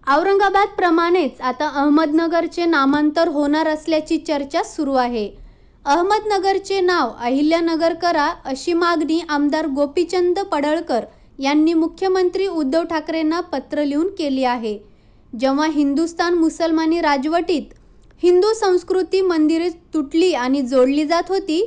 औरंगाबाद प्रमाणेच आता अहमदनगरचे नामांतर होणार असल्याची चर्चा सुरू आहे। अहमदनगरचे नाव अहिल्यानगर करा अशी मागणी आमदार गोपीचंद पडळकर यांनी मुख्यमंत्री उद्धव ठाकरेंना पत्र लिहून केली आहे। जेव्हा हिंदुस्थान मुसलमानी राजवटीत हिंदू संस्कृती मंदिरे तुटली आणि जोडली जात होती,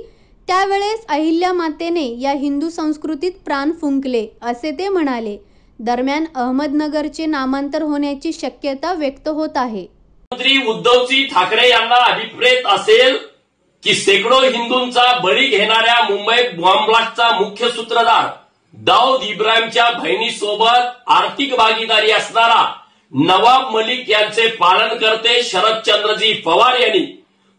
त्यावेळेस अहिल्या मातेने या हिंदू संस्कृतीत प्राण फुंकले असे ते म्हणाले। दरम्यान अहमदनगरचे नामांतर होण्याची शक्यता व्यक्त होत आहे। मुख्यमंत्री उद्धवजी ठाकरे यांना अभिप्रेत असेल की शेकडो हिंदूंचा बळी घेणाऱ्या मुंबई बॉम्बब्लास्टचा मुख्य सूत्रधार दाऊद इब्राहिमच्या बहिणीसोबत आर्थिक भागीदारी असणारा नवाब मलिक यांचे पालनकर्ते शरदचंद्रजी पवार यांनी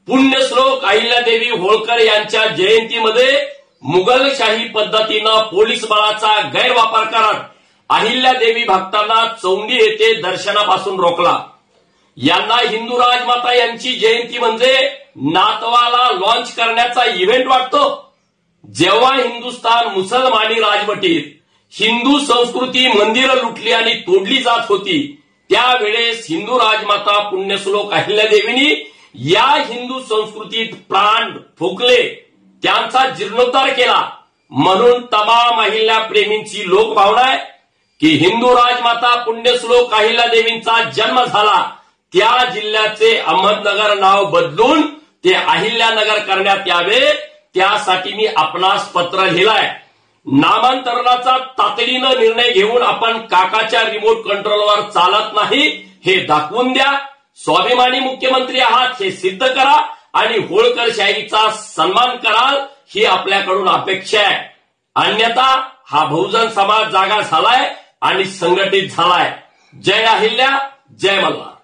पुण्यश्लोक अहिल्यादेवी होळकर यांच्या जयंतीमध्ये मुघलशाही पद्धतीनं पोलीस बळाचा गैरवापर करत अहिल्यादेवी भक्तांना चौंडी येथे दर्शनापासून रोखला। यांना हिंदू राजमाता यांची जयंती म्हणजे नातवाला लॉन्च करण्याचा इव्हेंट वाटतो। जेव्हा हिंदुस्थान मुसलमानी राजवटीत हिंदू संस्कृती मंदिरं लुटली आणि तोडली जात होती, त्यावेळेस हिंदू राजमाता पुण्यश्लोक अहिल्यादेवींनी या हिंदू संस्कृतीत प्राण फुंकले, त्यांचा जीर्णोद्धार केला। म्हणून तमाम अहिल्या प्रेमींची लोकभावना आहे की हिंदू राजमाता पुण्यश्लोक अहिल्यादेवींचा जन्म झाला त्या जिल्ह्याचे अहमदनगर नाव बदलून ते अहिल्यानगर करण्यात यावे, त्यासाठी मी आपणास पत्र लिहिलंय। नामांतरणाचा तातडीनं निर्णय घेऊन आपण काकाच्या रिमोट कंट्रोलवर चालत नाही हे दाखवून द्या। स्वाभिमानी मुख्यमंत्री आहात हे सिद्ध करा आणि होळकरशाहीचा सन्मान कराल ही आपल्याकडून अपेक्षा आहे। अन्यथा हा बहुजन समाज जागा झालाय आणि संघटित झालाय। जय अहिल्या, जय मल्हार।